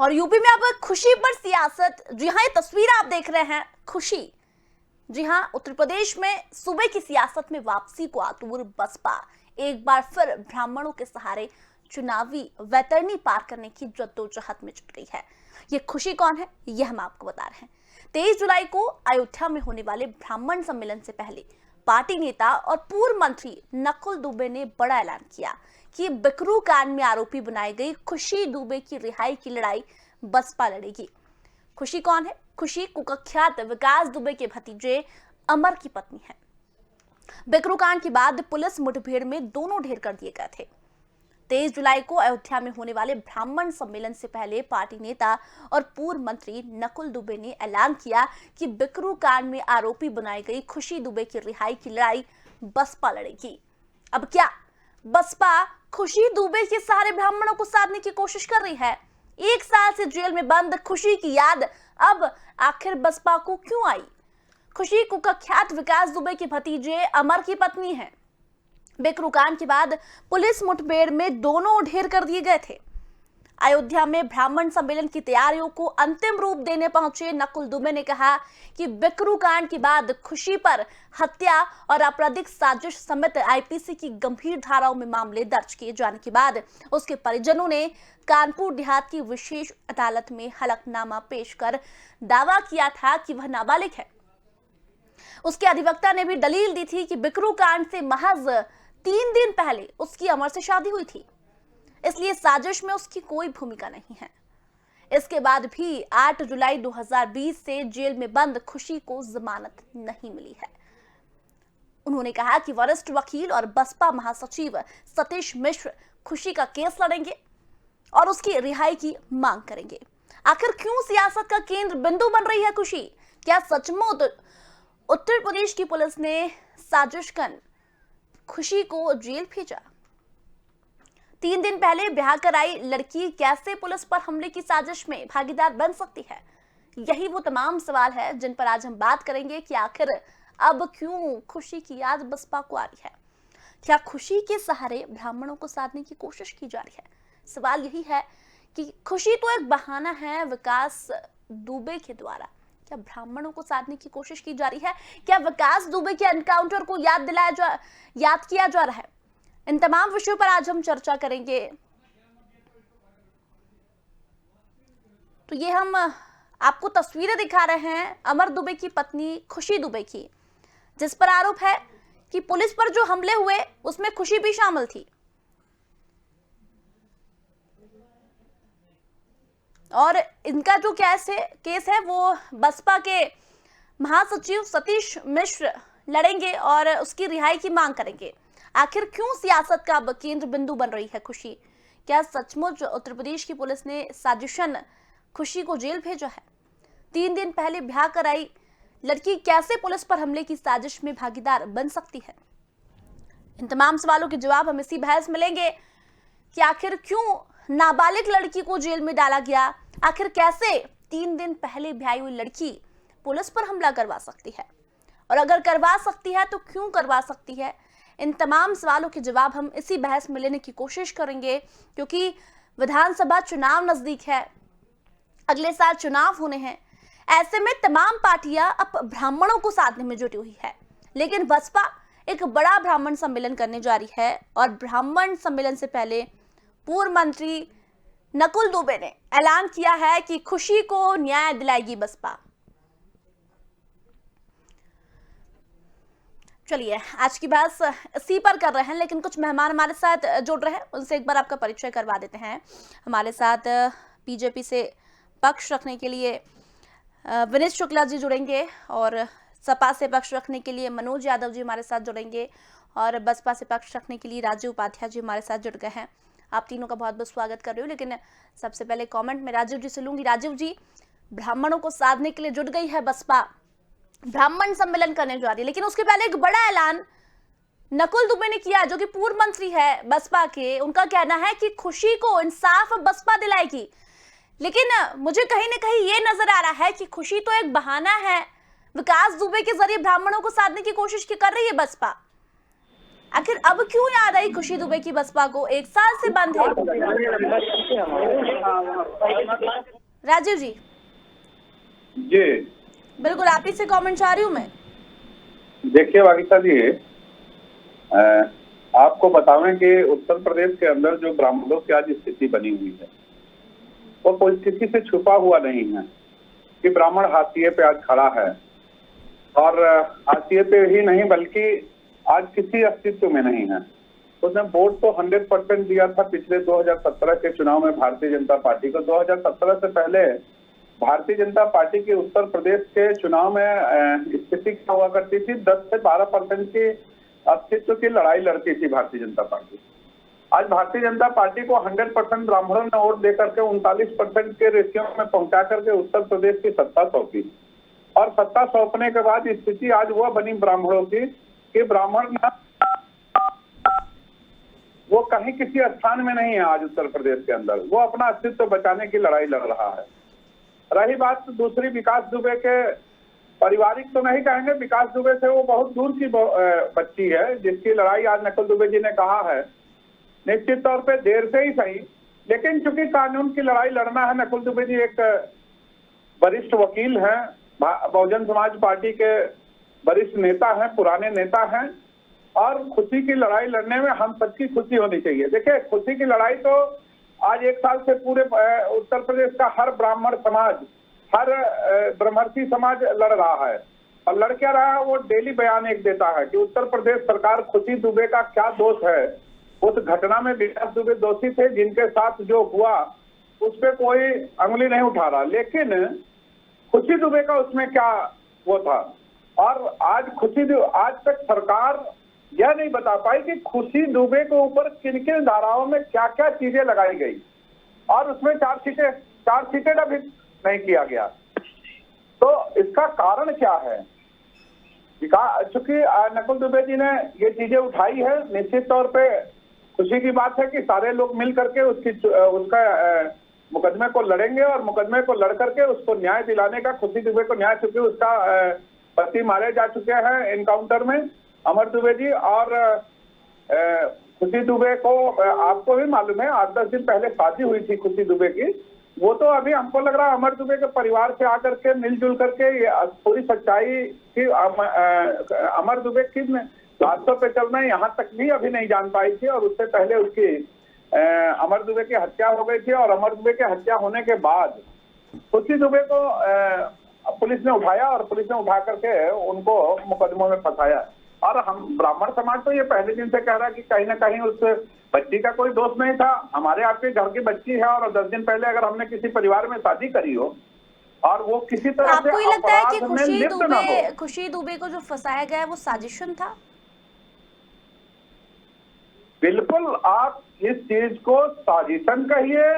और यूपी में अब खुशी पर सियासत। जी हाँ, ये तस्वीर आप देख रहे हैं, खुशी। जी हाँ, उत्तर प्रदेश में सूबे की सियासत में वापसी को आतुर बसपा एक बार फिर ब्राह्मणों के सहारे चुनावी वैतरणी पार करने की जद्दोजहद में जुट गई है। ये खुशी कौन है, यह हम आपको बता रहे हैं। 23 जुलाई को अयोध्या में होने वाले ब्राह्मण सम्मेलन से पहले पार्टी नेता और पूर्व मंत्री नकुल दुबे ने बड़ा ऐलान किया कि बिकरू कांड में आरोपी बनाई गई खुशी दुबे की रिहाई की लड़ाई बसपा लड़ेगी। खुशी कौन है? खुशी कुख्यात विकास दुबे के भतीजे अमर की पत्नी है। बिकरू कांड के बाद पुलिस मुठभेड़ में दोनों ढेर कर दिए गए थे। 23 जुलाई को अयोध्या में होने वाले ब्राह्मण सम्मेलन से पहले पार्टी नेता और पूर्व मंत्री नकुल दुबे ने ऐलान किया कि बिकरू कांड में आरोपी बनाई गई खुशी दुबे की रिहाई की लड़ाई बसपा लड़ेगी। अब क्या बसपा खुशी दुबे के सहारे ब्राह्मणों को साधने की कोशिश कर रही है? 1 साल से जेल में बंद खुशी की याद अब आखिर बसपा को क्यों आई? खुशी कुख्यात विकास दुबे के भतीजे अमर की पत्नी है। बिकरू कांड के बाद पुलिस मुठभेड़ में दोनों ढेर कर दिए गए थे। अयोध्या में ब्राह्मण सम्मेलन की तैयारियों को अंतिम रूप देने पहुंचे नकुल दुबे ने कहा कि बिकरू कांड के बाद खुशी पर हत्या और आपराधिक साजिश समेत आईपीसी की गंभीर धाराओं में मामले दर्ज किए जाने के बाद उसके परिजनों ने कानपुर देहात की विशेष अदालत में हलफनामा पेश कर दावा किया था कि वह नाबालिग है। उसके अधिवक्ता ने भी दलील दी थी कि बिकरू कांड से महज 3 दिन पहले उसकी अमर से शादी हुई थी, इसलिए साजिश में उसकी कोई भूमिका नहीं है। इसके बाद भी 8 जुलाई 2020 से जेल में बंद खुशी को जमानत नहीं मिली है। उन्होंने कहा कि वरिष्ठ वकील और बसपा महासचिव सतीश मिश्र खुशी का केस लड़ेंगे और उसकी रिहाई की मांग करेंगे। आखिर क्यों सियासत का केंद्र बिंदु बन रही है खुशी? क्या सचमुच उत्तर प्रदेश की पुलिस ने साजिश कर खुशी को जेल भेजा? 3 दिन पहले ब्याह कर आई लड़की कैसे पुलिस पर हमले की साजिश में भागीदार बन सकती है? यही वो तमाम सवाल है जिन पर आज हम बात करेंगे कि आखिर अब क्यों खुशी की याद बसपा को आ रही है। क्या खुशी के सहारे ब्राह्मणों को साधने की कोशिश की जा रही है? सवाल यही है कि खुशी तो एक बहाना है विकास दुबे के द्वारा, क्या ब्राह्मणों को साधने की कोशिश की जा रही है? क्या विकास दुबे के एनकाउंटर को याद किया जा रहा है? इन तमाम विषयों पर आज हम चर्चा करेंगे। तो ये हम आपको तस्वीरें दिखा रहे हैं अमर दुबे की पत्नी खुशी दुबे की, जिस पर आरोप है कि पुलिस पर जो हमले हुए उसमें खुशी भी शामिल थी। और इनका जो केस है वो बसपा के महासचिव सतीश मिश्र लड़ेंगे और उसकी रिहाई की मांग करेंगे। आखिर क्यों सियासत का अब केंद्र बिंदु बन रही है खुशी? क्या सचमुच उत्तर प्रदेश की पुलिस ने साजिशन खुशी को जेल भेजा है? 3 दिन पहले ब्याह कर आई लड़की कैसे पुलिस पर हमले की साजिश में भागीदार बन सकती है? इन तमाम सवालों के जवाब हम इसी बहस में लेंगे कि आखिर क्यों नाबालिग लड़की को जेल में डाला गया? आखिर कैसे 3 दिन पहले ब्याही हुई लड़की पुलिस पर हमला करवा सकती है? और अगर करवा सकती है तो क्यों करवा सकती है? इन तमाम सवालों के जवाब हम इसी बहस में लेने की कोशिश करेंगे, क्योंकि विधानसभा चुनाव नजदीक है, अगले साल चुनाव होने हैं। ऐसे में तमाम पार्टियां अब ब्राह्मणों को साधने में जुटी हुई है, लेकिन बसपा एक बड़ा ब्राह्मण सम्मेलन करने जा रही है और ब्राह्मण सम्मेलन से पहले पूर्व मंत्री नकुल दुबे ने ऐलान किया है कि खुशी को न्याय दिलाएगी बसपा। चलिए आज की बहस इसी पर कर रहे हैं, लेकिन कुछ मेहमान हमारे साथ जुड़ रहे हैं, उनसे एक बार आपका परिचय करवा देते हैं। हमारे साथ बीजेपी से पक्ष रखने के लिए विनीत शुक्ला जी जुड़ेंगे और सपा से पक्ष रखने के लिए मनोज यादव जी हमारे साथ जुड़ेंगे और बसपा से पक्ष रखने के लिए राजीव उपाध्याय जी हमारे साथ जुड़ गए हैं। आप तीनों का बहुत बहुत स्वागत कर रही हूँ, लेकिन सबसे पहले कमेंट में राजीव जी से लूंगी। राजीव जी, ब्राह्मणों को साधने के लिए जुट गई है बसपा, ब्राह्मण सम्मेलन करने जा रही है, लेकिन उसके पहले एक बड़ा ऐलान नकुल दुबे ने किया, जो कि पूर्व मंत्री है बसपा के। उनका कहना है कि खुशी को इंसाफ बसपा दिलाएगी, लेकिन मुझे कहीं ना कहीं ये नजर आ रहा है कि खुशी तो एक बहाना है, विकास दुबे के जरिए ब्राह्मणों को साधने की कोशिश कर रही है बसपा। आखिर अब क्यों याद आई खुशी दुबे की बसपा को? 1 साल से बंद है। राजीव जी जी बिल्कुल, आप ही से कमेंट चाह रही हूँ मैं। देखिए वागिता जी, आपको बतावें कि उत्तर प्रदेश के अंदर जो ब्राह्मणों की आज स्थिति बनी हुई है वो कोई किसी से छुपा हुआ नहीं है कि ब्राह्मण हाशिए पे आज खड़ा है, और हाशिए पे ही नहीं बल्कि आज किसी अस्तित्व में नहीं है। उसने वोट तो 100% दिया था पिछले 2017 के चुनाव में भारतीय जनता पार्टी को। 2017 से पहले भारतीय जनता पार्टी के उत्तर प्रदेश के चुनाव में स्थिति क्या हुआ करती थी, 10 से 12% की अस्तित्व की लड़ाई लड़ती थी भारतीय जनता पार्टी। आज भारतीय जनता पार्टी को 100% ब्राह्मणों ने वोट देकर के 39% के रेशियो में पहुंचा करके उत्तर प्रदेश की सत्ता सौंपी, और सत्ता सौंपने के बाद स्थिति आज वह बनी ब्राह्मणों की कि ब्राह्मण वो कहीं किसी स्थान में नहीं है। आज उत्तर प्रदेश के अंदर वो अपना अस्तित्व बचाने की लड़ाई लड़ रहा है। रही बात दूसरी विकास दुबे के, पारिवारिक तो नहीं कहेंगे, विकास दुबे से वो बहुत दूर की बच्ची है जिसकी लड़ाई आज नकुल दुबे जी ने कहा है निश्चित तौर पे देर से ही सही, लेकिन चूंकि कानून की लड़ाई लड़ना है। नकुल दुबे जी एक वरिष्ठ वकील हैं, बहुजन समाज पार्टी के वरिष्ठ नेता हैं, पुराने नेता हैं, और खुशी की लड़ाई लड़ने में हम सबकी खुशी होनी चाहिए। देखिए, खुशी की लड़ाई तो आज 1 साल से पूरे उत्तर प्रदेश का हर ब्राह्मण समाज, हर ब्रह्मर्षि समाज लड़ रहा है। और लड़ क्या रहा है, वो डेली बयान एक देता है कि उत्तर प्रदेश सरकार खुशी दुबे का क्या दोष है। उस घटना में विकास दुबे दोषी थे, जिनके साथ जो हुआ उस पर कोई अंगुली नहीं उठा रहा, लेकिन खुशी दुबे का उसमें क्या वो था। और आज तक सरकार यह नहीं बता पाई कि खुशी दुबे के ऊपर किन किन धाराओं में क्या क्या चीजें लगाई गई, और उसमें चार्जशीटेड अभी नहीं किया गया। तो इसका कारण क्या है? चूंकि नकुल दुबे जी ने ये चीजें उठाई है, निश्चित तौर पे खुशी की बात है कि सारे लोग मिल करके उसका मुकदमे को लड़ेंगे, और मुकदमे को लड़ करके उसको न्याय दिलाने का, खुशी दुबे को न्याय, चूंकि उसका पति मारे जा चुके हैं एनकाउंटर में, अमर दुबे जी, और खुशी दुबे को आपको भी मालूम है 8-10 दिन पहले शादी हुई थी खुशी दुबे की। वो तो अभी हमको लग रहा है अमर दुबे के परिवार से आकर के मिलजुल करके पूरी सच्चाई की अमर दुबे की रास्तों पे चलना यहाँ तक भी अभी नहीं जान पाई थी, और उससे पहले उसकी अमर दुबे की हत्या हो गई थी। और अमर दुबे की हत्या होने के बाद खुशी दुबे को पुलिस ने उठाया, और पुलिस ने उठा करके उनको मुकदमों में फंसाया। और हम ब्राह्मण समाज तो ये पहले दिन से कह रहा है कि कहीं ना कहीं उस बच्ची का कोई दोष नहीं था। हमारे आपके घर की बच्ची है, और 10 दिन पहले अगर हमने किसी परिवार में शादी करी हो और वो किसी तरह से आपको ये लगता है कि खुशी दुबे को जो फंसाया गया है वो साजिशन था? बिल्कुल, आप इस चीज को साजिशन कहिए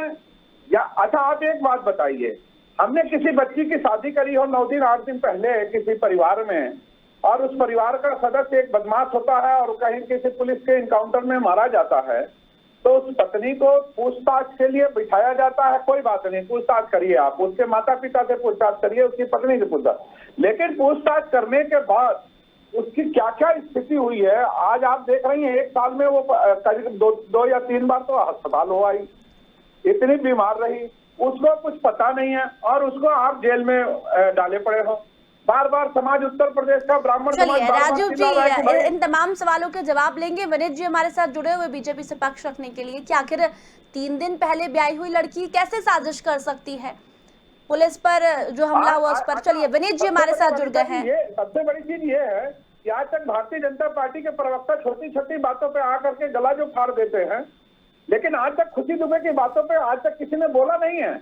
या अच्छा, आप एक बात बताइए, हमने किसी बच्ची की शादी करी हो 9 दिन 8 दिन पहले किसी परिवार में, और उस परिवार का सदस्य एक बदमाश होता है और कहीं किसी पुलिस के इनकाउंटर में मारा जाता है, तो उस पत्नी को पूछताछ के लिए बिठाया जाता है। कोई बात नहीं, पूछताछ करिए, आप उसके माता पिता से पूछताछ करिए, उसकी पत्नी से पूछताछ, लेकिन पूछताछ करने के बाद उसकी क्या क्या स्थिति हुई है आज आप देख रही हैं। 1 साल में वो करीब 2 या 3 बार तो अस्पताल हो आई, इतनी बीमार रही, उसको कुछ पता नहीं है, और उसको आप जेल में डाले पड़े हो। बार बार समाज, उत्तर प्रदेश का ब्राह्मण समाज, राजीव जी इन तमाम सवालों के जवाब लेंगे। विनीत जी हमारे साथ जुड़े हुए बीजेपी से पक्ष रखने के लिए कि आखिर 3 दिन पहले ब्याही हुई लड़की कैसे साजिश कर सकती है, पुलिस पर जो हमला हुआ उस पर। चलिए विनीत जी हमारे साथ जुड़ गए हैं। सबसे बड़ी चीज ये है कि आज तक भारतीय जनता पार्टी के प्रवक्ता छोटी छोटी बातों पे आकर के गला जो फाड़ देते हैं, लेकिन आज तक खुशी दुबे की बातों पे आज तक किसी ने बोला नहीं है।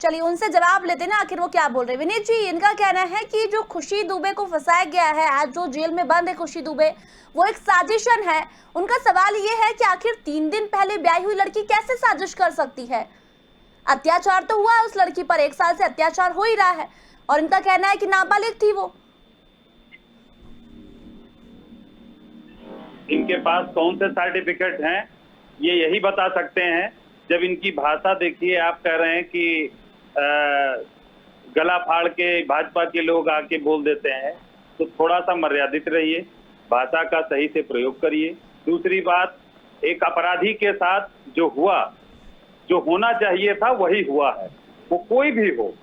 चलिए उनसे जवाब लेते ना, आखिर वो क्या बोल रहे हैं। विनीत जी, इनका कहना है कि जो खुशी दुबे को फंसाया गया है, आज जो जेल में बंद है खुशी दुबे, वो एक साजिशन है। उनका सवाल ये है कि आखिर 3 दिन पहले ब्याही हुई लड़की कैसे साजिश कर सकती है? अत्याचार तो हुआ है उस लड़की पर, 1 साल से अत्याचार हो ही रहा है, और इनका कहना है कि नाबालिग थी वो। इनके पास कौन से सर्टिफिकेट हैं ये यही बता सकते हैं। जब इनकी भाषा देखिए, आप कह रहे हैं कि गला फाड़ के भाजपा के लोग आके बोल देते हैं, तो थोड़ा सा मर्यादित रहिए। भाषा का सही से प्रयोग करिए। दूसरी बात, एक अपराधी के साथ जो हुआ, जो होना चाहिए था वही हुआ है, वो कोई भी हो।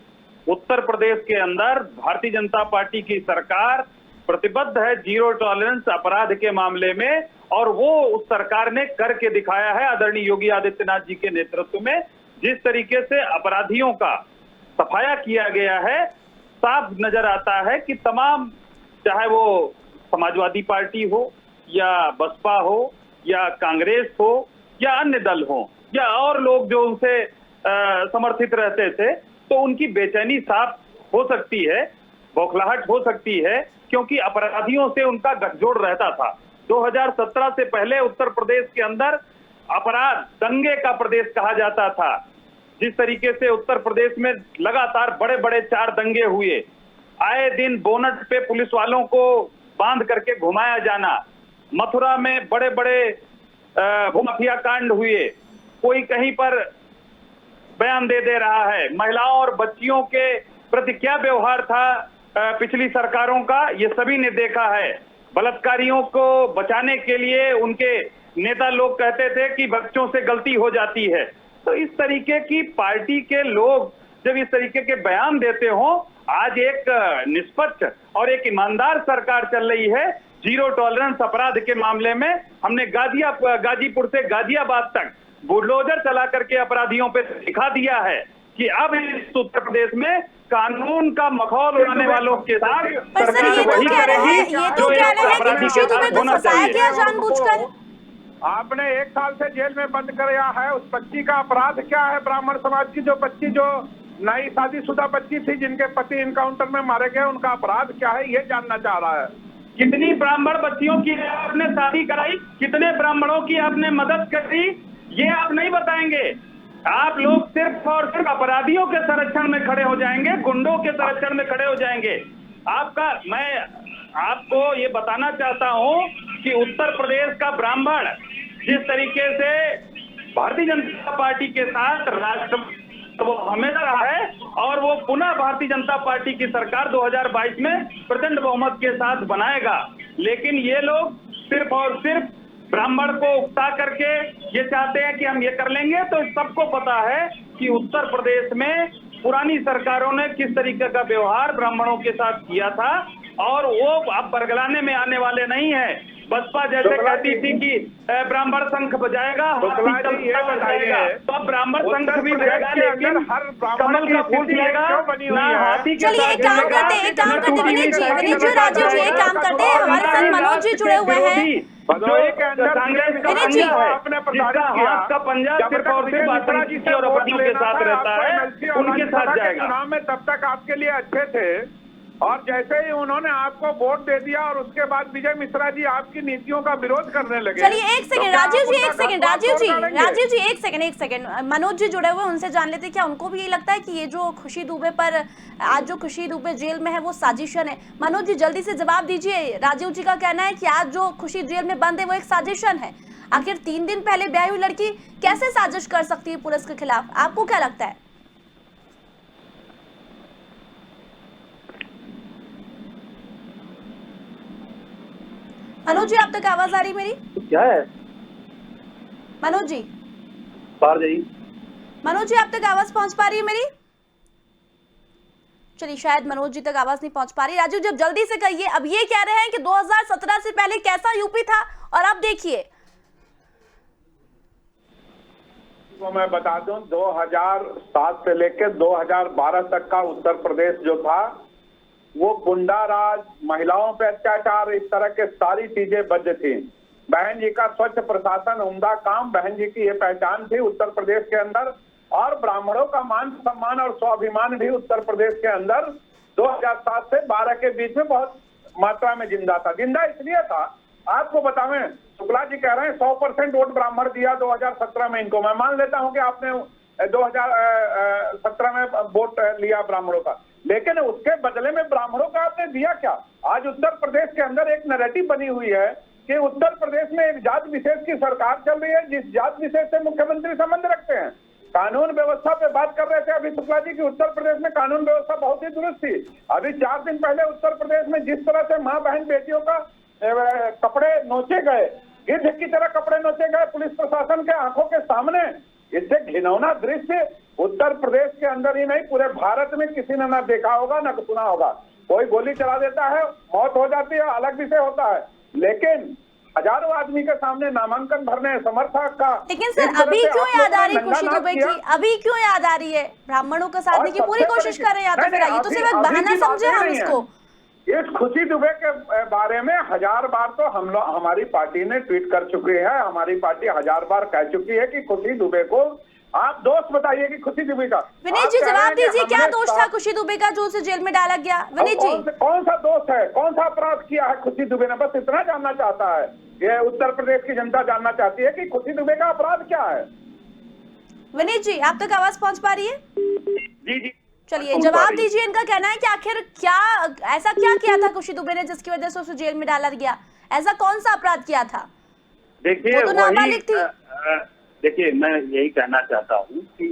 उत्तर प्रदेश के अंदर भारतीय जनता पार्टी की सरकार प्रतिबद्ध है जीरो टॉलरेंस अपराध के मामले में, और वो उस सरकार ने करके दिखाया है आदरणीय योगी आदित्यनाथ जी के नेतृत्व में। जिस तरीके से अपराधियों का सफाया किया गया है, साफ नजर आता है कि तमाम, चाहे वो समाजवादी पार्टी हो या बसपा हो या कांग्रेस हो या अन्य दल हो या और लोग जो उनसे समर्थित रहते थे, तो उनकी बेचैनी साफ हो सकती है, बौखलाहट हो सकती है, क्योंकि अपराधियों से उनका गठजोड़ रहता था। 2017 से पहले उत्तर प्रदेश के अंदर अपराध दंगे का प्रदेश कहा जाता था। जिस तरीके से उत्तर प्रदेश में लगातार बड़े बड़े 4 दंगे हुए, आए दिन बोनट पे पुलिस वालों को बांध करके घुमाया जाना, मथुरा में बड़े बड़े भूमाफिया कांड हुए, कोई कहीं पर बयान दे रहा है, महिलाओं और बच्चियों के प्रति क्या व्यवहार था पिछली सरकारों का, ये सभी ने देखा है। बलात्कारियों को बचाने के लिए उनके नेता लोग कहते थे कि बच्चों से गलती हो जाती है। तो इस तरीके की पार्टी के लोग जब इस तरीके के बयान देते हो, आज एक निष्पक्ष और एक ईमानदार सरकार चल रही है। जीरो टॉलरेंस अपराध के मामले में हमने गाजीपुर से गाजियाबाद तक बुलडोजर चला करके अपराधियों पे दिखा दिया है कि अब इस उत्तर प्रदेश में कानून का मखौल उड़ाने वालों के साथ सरकार वही करेगी जो एक अपराधी के साथ होना चाहिए। जानबूझकर आपने 1 साल से जेल में बंद कराया है। उस बच्ची का अपराध क्या है? ब्राह्मण समाज की जो बच्ची, जो नई शादीशुदा बच्ची थी जिनके पति इनकाउंटर में मारे गए, उनका अपराध क्या है, ये जानना चाह रहा है। कितनी ब्राह्मण बच्चियों की आपने शादी कराई, कितने ब्राह्मणों की आपने मदद करी, ये आप नहीं बताएंगे। आप लोग सिर्फ और सिर्फ अपराधियों के संरक्षण में खड़े हो जाएंगे, गुंडों के संरक्षण में खड़े हो जाएंगे। मैं आपको ये बताना चाहता हूं कि उत्तर प्रदेश का ब्राह्मण जिस तरीके से भारतीय जनता पार्टी के साथ राष्ट्र वो हमेशा रहा है, और वो पुनः भारतीय जनता पार्टी की सरकार 2022 में प्रचंड बहुमत के साथ बनाएगा। लेकिन ये लोग सिर्फ और सिर्फ ब्राह्मण को उकसा करके ये चाहते हैं कि हम ये कर लेंगे। तो सबको पता है कि उत्तर प्रदेश में पुरानी सरकारों ने किस तरीके का व्यवहार ब्राह्मणों के साथ किया था, और वो अब बरगलाने में आने वाले नहीं है। बसपा जैसे कहती थी कि ब्राह्मण शंख बजाएगा, तो अब ब्राह्मण शंख भी बजाएगा, लेकिन कमल का फूल खिलेगा ना हाथी के। चलिए एक काम करते विनीत जी, राजीव जी, एक काम करते हैं, हमारे साथ मनोज जी जुड़े हुए हैं। भदोही के अंदर कांग्रेस का पंजा है, आपने प्रसारित किया का पंजाब सिर्फ और सिर्फ आतंकी और अपराधियों के साथ रहता है, उनके साथ जाएगा। चुनाव में तब तक आपके लिए अच्छे थे, और जैसे ही उन्होंने आपको वोट दे दिया और उसके बाद विजय मिश्रा जी आपकी नीतियों का विरोध करने लगे। चलिए एक सेकंड राजीव जी, एक सेकंड मनोज जी जुड़े हुए, उनसे जान लेते क्या उनको भी ये लगता है कि ये जो खुशी दुबे पर आज जो खुशी दुबे जेल में है वो साजिशन है। मनोज जी जल्दी से जवाब दीजिए। राजीव जी का कहना है कि आज जो खुशी जेल में बंद है वो एक साजिशन है। आखिर 3 दिन पहले ब्याही हुई लड़की कैसे साजिश कर सकती है पुलिस के खिलाफ? आपको क्या लगता है? मनोज जी आप तक आवाज आ रही मेरी? क्या है मनोज जी? बाहर जाइए। मनोज जी आप तक आवाज पहुंच पा रही है मेरी? चलिए शायद मनोज जी तक आवाज नहीं पहुंच पा रही। राजू जब जल्दी से कहिए, अब ये कह रहे हैं कि 2017 से पहले कैसा यूपी था और अब देखिए। वो मैं बता दूं, 2007 से लेकर 2012 तक का उत्तर प्रदेश जो था वो गुंडा राज, महिलाओं पे अत्याचार, इस तरह के सारी चीजें बंद थी। बहन जी का स्वच्छ प्रशासन, उम्दा काम, बहन जी की ये पहचान थी उत्तर प्रदेश के अंदर। और ब्राह्मणों का मान सम्मान और स्वाभिमान भी उत्तर प्रदेश के अंदर 2007 से 12 के बीच में बहुत मात्रा में जिंदा था। जिंदा इसलिए था, आपको बतावें, शुक्ला जी कह रहे हैं 100% वोट ब्राह्मण दिया 2017 में इनको। मैं मान लेता हूं कि आपने 2017 में वोट लिया ब्राह्मणों का, लेकिन उसके बदले में ब्राह्मणों का आपने दिया क्या? आज उत्तर प्रदेश के अंदर एक नैरेटिव बनी हुई है कि उत्तर प्रदेश में एक जात विशेष की सरकार चल रही है, जिस जात विशेष से मुख्यमंत्री संबंध रखते हैं। कानून व्यवस्था पे बात कर रहे थे अभी शुक्ला जी की, उत्तर प्रदेश में कानून व्यवस्था बहुत ही दुरुस्त थी। अभी 4 दिन पहले उत्तर प्रदेश में जिस तरह से माँ बहन बेटियों का कपड़े नोचे गए, गिद्ध की तरह कपड़े नोचे गए पुलिस प्रशासन के आंखों के सामने। इससे घिनौना दृश्य उत्तर प्रदेश के अंदर ही नहीं पूरे भारत में किसी ने ना देखा होगा ना सुना होगा। कोई गोली चला देता है, मौत हो जाती है, अलग विषय होता है, लेकिन हजारों आदमी के सामने नामांकन भरने समर्थक का। लेकिन सर अभी क्यों याद आ रही खुशी दुबे की? अभी क्यों याद आ रही है? ब्राह्मणों का साधने की पूरी कोशिश कर रहे हैं, या तो फिर ये तो सिर्फ एक बहाना समझे हम इसको। इस खुशी दुबे के बारे में 1000 बार तो हमारी पार्टी ने ट्वीट कर चुकी है। हमारी पार्टी 1000 बार कह चुकी है कि खुशी दुबे को आप दोष बताइए कि खुशी दुबे का। विनीत जी जवाब दीजिए, क्या दोष था खुशी दुबे का जो उसे जेल में डाला गया? विनीत जी कौन सा दोष है, कौन सा अपराध किया है खुशी दुबे ने? बस इतना जानना चाहता है, ये उत्तर प्रदेश की जनता जानना चाहती है कि खुशी दुबे का अपराध क्या है। विनीत जी आप तक आवाज पहुंच पा रही है? जी जी चलिए जवाब दीजिए। इनका कहना है कि आखिर क्या ऐसा क्या किया था खुशी दुबे ने जिसकी वजह से उसे जेल में डाला गया? ऐसा कौन सा अपराध किया था? देखिए वो तो नाबालिग थी। देखिए मैं यही कहना चाहता हूँ कि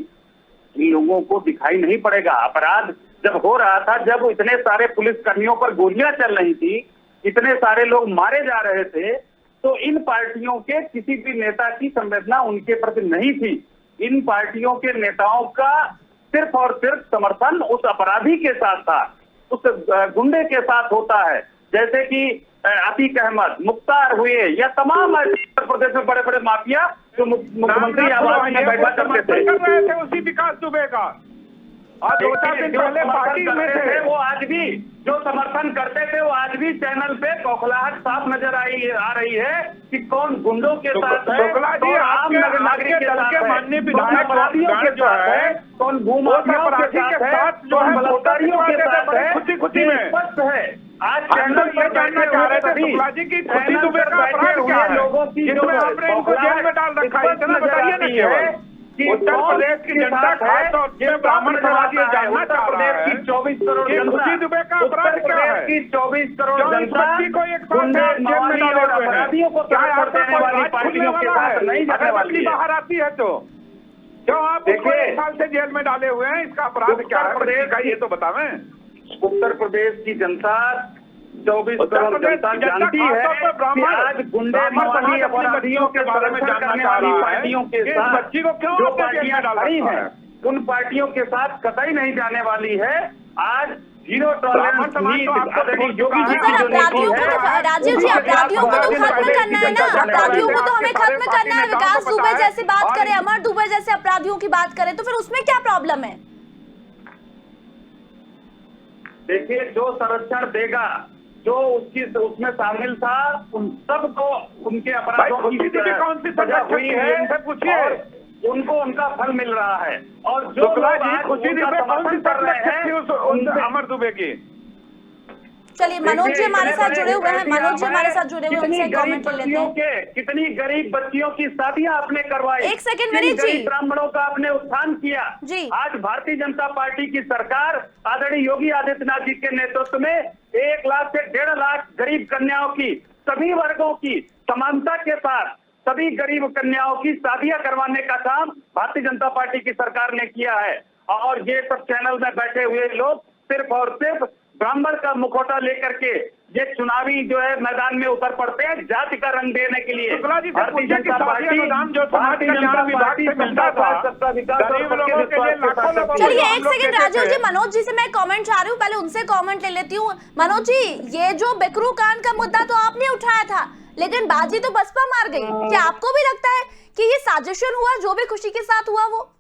इन लोगों को दिखाई नहीं पड़ेगा। अपराध जब हो रहा था, जब इतने सारे पुलिस कर्मियों पर गोलियां चल रही थी, इतने सारे लोग मारे जा रहे थे, तो इन पार्टियों के किसी भी नेता की संवेदना उनके प्रति नहीं थी। इन पार्टियों के नेताओं का सिर्फ और सिर्फ समर्थन उस अपराधी के साथ था, उस गुंडे के साथ होता है। जैसे कि अतीक अहमद, मुख्तार हुए, या तमाम उत्तर प्रदेश में बड़े बड़े माफिया जो मुख्यमंत्री आवास में बैठा करते थे, कर रहे थे उसी विकास दुबे का। आज 2-4 दिन पहले पार्टी में थे, वो आज भी जो समर्थन करते थे वो आज भी चैनल पे बौखलाहट साफ नजर आ रही है कि कौन गुंडों के साथ है, कौन आम नागरिक के साथ है, माननीय कौन विधायक अपराधियों के साथ है, कौन भूमाफियाओं के साथ है, कौन बलात्कारियों के साथ है। खुशी में स्पष्ट है। आज चैनल पर जानना चाह रहे थे शुक्ला जी की खुशी दुबे का अपराध क्या है, लोगों की जिसमें आपने इनको जेल में डाल रखा है, इतना बताइए ना। केवल उत्तर प्रदेश की जनता खासतौर से ब्राह्मण समाज ये जानना चाह रहा है की 24 करोड़ जनता, खुशी दुबे का अपराध क्या है की 24 करोड़ जनता को एक साथ जेल में डाले हुए हैं। अपराधियों को क्या देने वाली पार्टियों के साथ नहीं जाने वाली है। बाहर आती है तो क्यों आप उसको 1 साल से जेल में डाले हुए हैं? इसका अपराध क्या है प्रदेश का, ये तो बतावें। उत्तर प्रदेश की जनता 24 करोड़ जनता जानती है कि आज गुंडे मवाली अपराधियों के बारे में जानने वाली पार्टियों के साथ बच्ची को क्यों जो पार्टियां खड़ी हैं उन पार्टियों के साथ कतई नहीं जाने वाली है। आज जीरो टॉलरेंस नीति योगी जी की जो नीति है, राजीव जी अपराधियों को तो खत्म करना है ना, अपराधियों को तो हमें खत्म करना है। विकास दुबे जैसे बात करें, अमर दुबे जैसे अपराधियों की बात करें, तो फिर उसमें क्या प्रॉब्लम है? देखिए जो संरक्षण देगा, जो उसमें शामिल था, उन सबको उनके अपराधों की कौन सी सजा हुई है, इनसे पूछिए, उनको उनका फल मिल रहा है। और जो शुक्ला लोग जी आज खुशी उनका दुबे कौन सी समर्थन कर रहे हैं अमर दुबे की। चलिए मनोज जी हमारे साथ जुड़े हुए हैं, मनोज जी हमारे साथ जुड़े हुए हैं, उनसे कमेंट ले लेते हैं। कितनी गरीब बच्चियों की शादियां आपने करवाई, एक सेकंड विनीत जी, ब्राह्मणों का आपने उत्थान किया जी। आज भारतीय जनता पार्टी की सरकार आदरणीय योगी आदित्यनाथ जी के नेतृत्व में 1 लाख से 1.5 लाख गरीब कन्याओं की, सभी वर्गों की समानता के साथ सभी गरीब कन्याओं की शादियां करवाने का काम भारतीय जनता पार्टी की सरकार ने किया है। और ये सब चैनल में बैठे हुए लोग सिर्फ और सिर्फ ब्राह्मण का मुखौटा लेकर के ये चुनावी जो है मैदान में उतर पड़ते हैं जाति का रंग देने के लिए। भारतीय जनता पार्टी जो समाज कल्याण विभाग से मिलता था, गरीब लोगों के लिए लाखों लोगों। चलिए एक सेकंड राजीव जी, मनोज जी से मैं कमेंट चाह रही हूँ, पहले उनसे कमेंट ले लेती हूँ। मनोज जी ये जो बिकरू कांड का मुद्दा तो आपने उठाया था, लेकिन बाजी तो बसपा मार गई। क्या आपको भी लगता है कि ये साजिशन हुआ जो भी खुशी के साथ हुआ? वो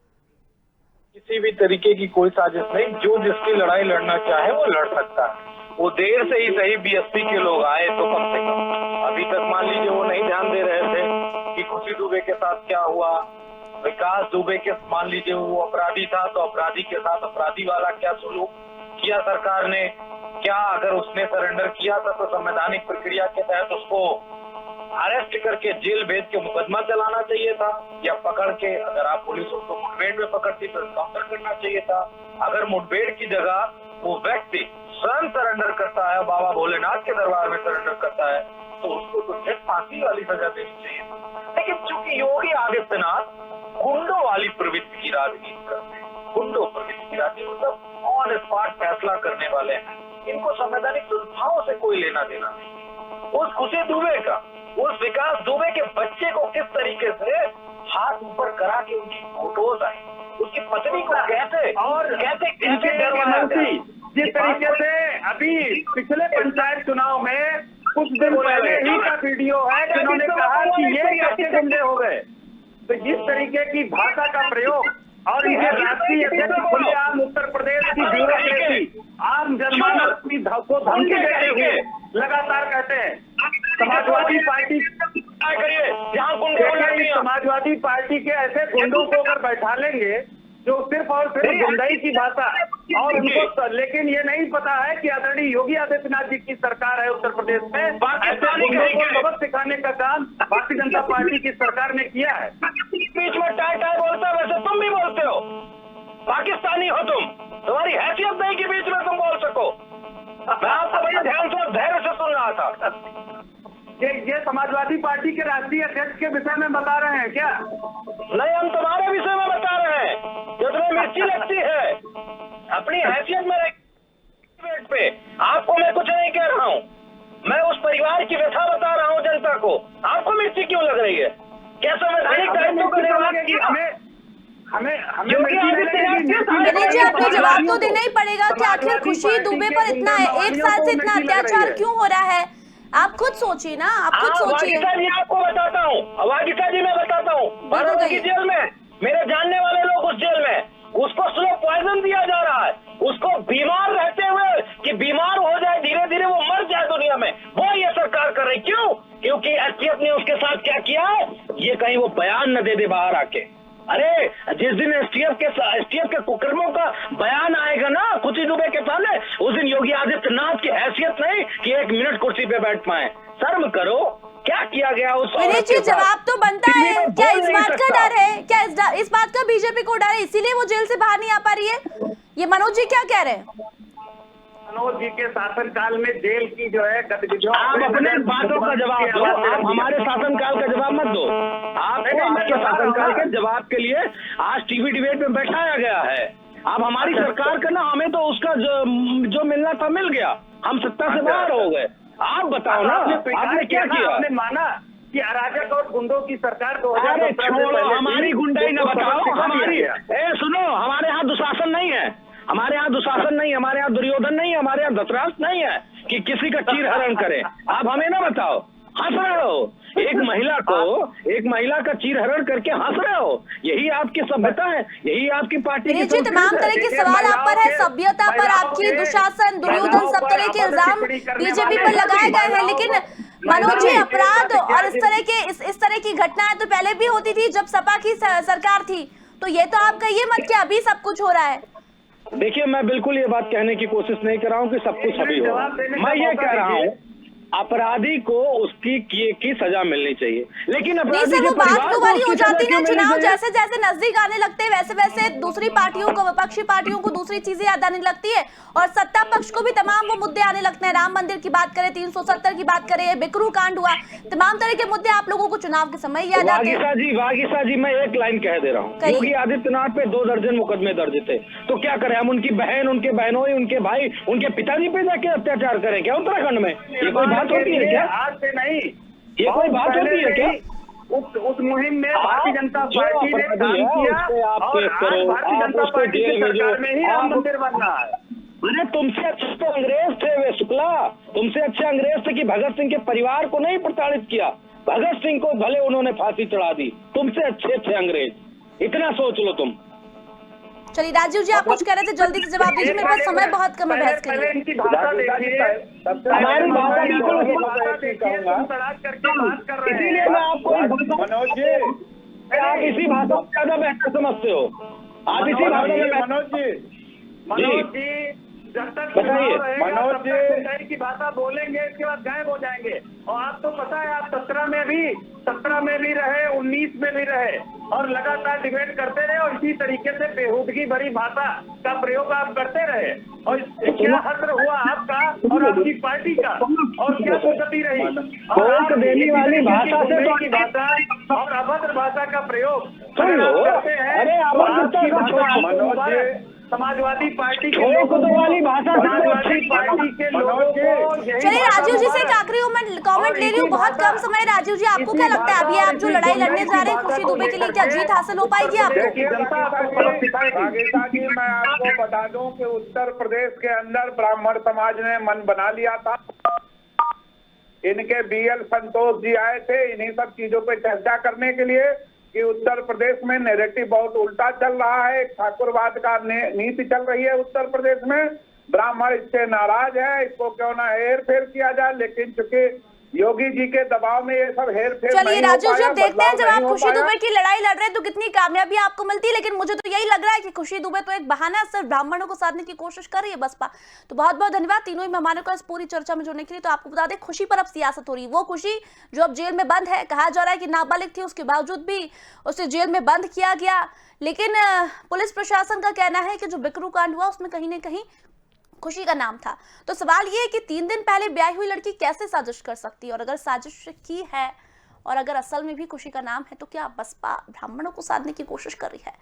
किसी भी तरीके की कोई साजिश नहीं, जो जिसकी लड़ाई लड़ना चाहे वो लड़ सकता है। वो देर से ही सही BSP के लोग आए तो कम से कम, अभी तक मान लीजिए वो नहीं ध्यान दे रहे थे कि खुशी दुबे के साथ क्या हुआ। विकास दुबे के मान लीजिए वो अपराधी था तो अपराधी के साथ अपराधी वाला क्या सलूक किया सरकार ने, क्या अगर उसने सरेंडर किया था तो संवैधानिक प्रक्रिया के तहत उसको अरेस्ट करके जेल भेज के मुकदमा चलाना चाहिए था, या पकड़ के अगर आप पुलिस उसको मुठभेड़ में पकड़ती तो एनकाउंटर करना चाहिए था। अगर मुठभेड़ की जगह वो व्यक्ति स्वयं सरेंडर करता है, बाबा भोलेनाथ के दरबार में सरेंडर करता है, तो उसको तो सिर्फ फांसी वाली सजा देनी चाहिए। लेकिन चूंकि योगी आदित्यनाथ गुंडों वाली प्रवृत्ति की राजनीति करते हैं, गुंडों प्रवृत्ति की राजनीति मतलब ऑन स्पॉट फैसला करने वाले हैं, इनको संवैधानिक संस्थाओं से कोई लेना देना नहीं। उस खुशी दुबे का, उस विकास दुबे के बच्चे को किस तरीके से हाथ ऊपर करा के उनकी फोटोज आई, उसकी पत्नी को कैसे डरवाया गया। जिस तरीके से अभी पिछले पंचायत चुनाव में कुछ दिन पहले ही का वीडियो है जिन्होंने कहा कि ये कैसे गुंडे हो गए, तो जिस तरीके की भाषा का प्रयोग और इसे राष्ट्रीय अध्यक्ष खुलेआम उत्तर प्रदेश की ब्यूरोक्रेसी आम जनमानस की को धमकी देते हुए लगातार कहते हैं समाजवादी पार्टी समाजवादी पार्टी के ऐसे गुंडों को अगर बैठा लेंगे जो सिर्फ और सिर्फ गुंडाई की भाषा और उनको, लेकिन ये नहीं पता है कि आदरणीय योगी आदित्यनाथ जी की सरकार है उत्तर प्रदेश में, ऐसे गुंडों को सबक सिखाने का काम भारतीय जनता पार्टी की सरकार ने किया है। बीच में टाई टाई बोलता है, वैसे तुम भी बोलते हो, पाकिस्तानी हो तुम, तुम्हारी हैसियत नहीं कि बीच में तुम बोल सको। मैं आपको बड़े ध्यान से धैर्य से सुन रहा था। ये समाजवादी पार्टी के राष्ट्रीय अध्यक्ष के विषय में बता रहे हैं क्या? नहीं, हम तुम्हारे विषय में बता रहे हैं जो तुम्हें मिर्ची लगती है। अपनी हैसियत में पे आपको मैं कुछ नहीं कह रहा हूँ, मैं उस परिवार की व्यथा बता रहा हूँ जनता को। आपको मिर्ची क्यों लग रही है? क्या संवैधानिक दायित्व का निर्वाह किया? विनय जी, आपको जवाब तो देना ही पड़ेगा कि आखिर खुशी दुबे पर इतना है, 1 साल से इतना अत्याचार क्यों हो रहा है? आप खुद सोचिए ना, आप खुद सोचिए। आपको बताता हूँ, वागिता जी मैं बताता हूँ, बाराबंकी जेल में मेरे जानने वाले लोग उस जेल में, उसको स्लो पॉइजन दिया जा रहा है, उसको बीमार रहते हुए कि बीमार हो जाए, धीरे धीरे वो मर जाए दुनिया में, वो ये सरकार कर रही। क्यों? क्योंकि एसटीएफ ने उसके साथ क्या किया है ये कहीं वो बयान न दे दे बाहर आके। अरे जिस दिन एसटीएफ के कुकर्मों का बयान आएगा ना खुशी दुबे के सामने, उस दिन योगी आदित्यनाथ की हैसियत नहीं कि 1 मिनट कुर्सी पे बैठ पाए। शर्म करो, क्या किया गया उस विनय जी, जवाब तो बनता है। क्या इस बात का डर है, क्या इस बात का बीजेपी को डर है, इसीलिए वो जेल से बाहर नहीं आ पा रही है? ये मनोज जी क्या कह रहे हैं? मनोज जी के शासनकाल में जेल की जो है गतिविधियों, आप अपने बातों का जवाब दो, आप हमारे शासनकाल का जवाब मत दो। आपको आपके शासनकाल के जवाब के लिए आज टीवी डिबेट में बैठाया गया है। अब हमारी सरकार का ना, हमें तो उसका जो मिलना था मिल गया, हम सत्ता से बाहर हो गए। आप बताओ ना, आपने क्या किया? आपने माना कि अराजक और गुंडों की सरकार 2017 से छोड़ो, हमारी गुंडाई न बताओ, हमारी सुनो, हमारे यहाँ दुशासन नहीं है, हमारे यहाँ दुशासन नहीं, हमारे यहाँ दुर्योधन नहीं, हमारे यहाँ धृतराष्ट्र नहीं है कि किसी का चीर हरण करे। आप हमें ना बताओ, हंस रहे हो, एक महिला का चीर हरण करके हंस रहे हो, यही आपकी सभ्यता है, यही आपकी पार्टी की जी, तमाम तरह के सवाल आप पर है, सभ्यता पर आपकी, दुशासन, दुर्योधन, सब तरह के इल्जाम बीजेपी पर लगाए गए हैं। लेकिन मनोज जी, अपराध और इस तरह की घटनाएं तो पहले भी होती थी जब सपा की सरकार थी, तो ये तो आप कहिए मत कि अभी सब कुछ हो रहा है। देखिए, मैं बिल्कुल ये बात कहने की कोशिश नहीं कर रहा हूँ कि सब कुछ अभी हो, मैं ये कह रहा हूँ अपराधी को उसकी किए की सजा मिलनी चाहिए। लेकिन अपराधी वो बात तो वाली हो जाती है, चुनाव जैसे जैसे नजदीक आने लगते हैं वैसे वैसे दूसरी पार्टियों को, विपक्षी पार्टियों को दूसरी चीजें याद आने लगती है और सत्ता पक्ष को भी तमाम वो मुद्दे आने लगते हैं। राम मंदिर की बात करें, 370 की बात करें, बिकरू कांड हुआ, तमाम तरह के मुद्दे आप लोगों को चुनाव के समय याद आते हैं। वागीसा जी, मैं एक लाइन कह दे रहा हूँ, योगी आदित्यनाथ पे 2 दर्जन मुकदमे दर्ज थे, तो क्या करें हम? उनकी बहन, उनके बहनों, उनके भाई, उनके पिताजी पे जाके अत्याचार करें क्या उत्तराखंड में? ये कोई बात होती है क्या? आज से नहीं, ये कोई बात होती है क्या? उस मुहिम में भारतीय जनता पार्टी ने काम किया और आज भारतीय जनता पार्टी की सरकार में ही राम मंदिर बन रहा है। अरे तुमसे अच्छे तो अंग्रेज थे वे शुक्ला, तुमसे अच्छे अंग्रेज थे कि भगत सिंह के परिवार को नहीं प्रताड़ित किया, भगत सिंह को भले उन्होंने फांसी चढ़ा दी, तुमसे अच्छे थे अंग्रेज, इतना सोच लो तुम। चलिए राजीव जी, आप कुछ कह रहे थे, जल्दी से जवाब दीजिए, मेरे पास समय बहुत कम है बहस के लिए। इनकी भाषा देखिए, हमारी भाषा बिल्कुल इसीलिए मैं आपको मनोज जी, आप इसी भाषा को ज्यादा बेहतर समझते हो, आप इसी भाषा में। मनोज जी जब तक मनोज जी की भाषा बोलेंगे इसके बाद गायब हो जाएंगे। और आपको पता है, आप 17 में भी रहे, 19 में भी रहे और लगातार डिबेट करते रहे और इसी तरीके से बेहूदगी भरी भाषा का प्रयोग आप करते रहे। और क्या हश्र हुआ आपका और आपकी पार्टी का, और क्या दुर्गति रही? और देने वाली भाषा से की भाषा और अभद्र भाषा का प्रयोग करते हैं। अरे समाजवादी पार्टी के ठोक लोगों दो को, वाली भाषा समाजवादी पार्टी के लोगों को यही चलिए भाषा राजीव जी से मुबारक। एक आखिरी कमेंट ले रही हूँ, और बहुत इसी कम समय। राजीव जी, आपको क्या लगता है अभी आप जो लड़ाई लड़ने जा रहे हैं खुशी दुबे के लिए, क्या जीत हासिल हो पाएगी आपको? देखिए, जनता आपको सबक सिखाएगी। भागीसा जी, मैं आपको बता दूं कि उत्तर प्रदेश के अंदर ब्राह्मण समाज ने मन बना लिया था। इनके बीएल संतोष जी आए थे इन्हीं सब चीजों पे चर्चा करने के लिए कि उत्तर प्रदेश में नैरेटिव बहुत उल्टा चल रहा है, ठाकुरवाद का नीति चल रही है उत्तर प्रदेश में, ब्राह्मण इससे नाराज है, इसको क्यों ना हेर फेर किया जाए। लेकिन चूंकि योगी जी के दबाव में ये सब हेर फेर चलिए नहीं हो राजीव जी, पाया, अब देखते हैं बदलाव जब आप नहीं हो खुशी पाया। दुबे की लड़ाई लड़ रहे हैं तो कितनी कामयाबी आपको मिलती है। लेकिन मुझे तो यही लग रहा है कि खुशी दुबे तो एक बहाना है, सिर्फ ब्राह्मणों को साधने की कोशिश कर रही है बसपा। तो बहुत बहुत धन्यवाद तीनों ही मेहमानों का इस पूरी चर्चा में जुड़ने के लिए। तो आपको बता दें, खुशी पर अब सियासत हो रही है। वो खुशी जो अब जेल में बंद है, कहा जा रहा है कि नाबालिग थी, उसके बावजूद भी उसे जेल में बंद किया गया। लेकिन पुलिस प्रशासन का कहना है कि जो बिकरू कांड हुआ उसमें कहीं ना कहीं खुशी का नाम था। तो सवाल ये है कि 3 दिन पहले ब्याही हुई लड़की कैसे साजिश कर सकती है, और अगर साजिश की है और अगर असल में भी खुशी का नाम है तो क्या बसपा ब्राह्मणों को साधने की कोशिश कर रही है?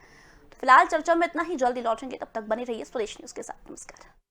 तो फिलहाल चर्चा में इतना ही, जल्दी लौटेंगे, तब तक बने रहिए स्वदेश न्यूज के साथ। नमस्कार।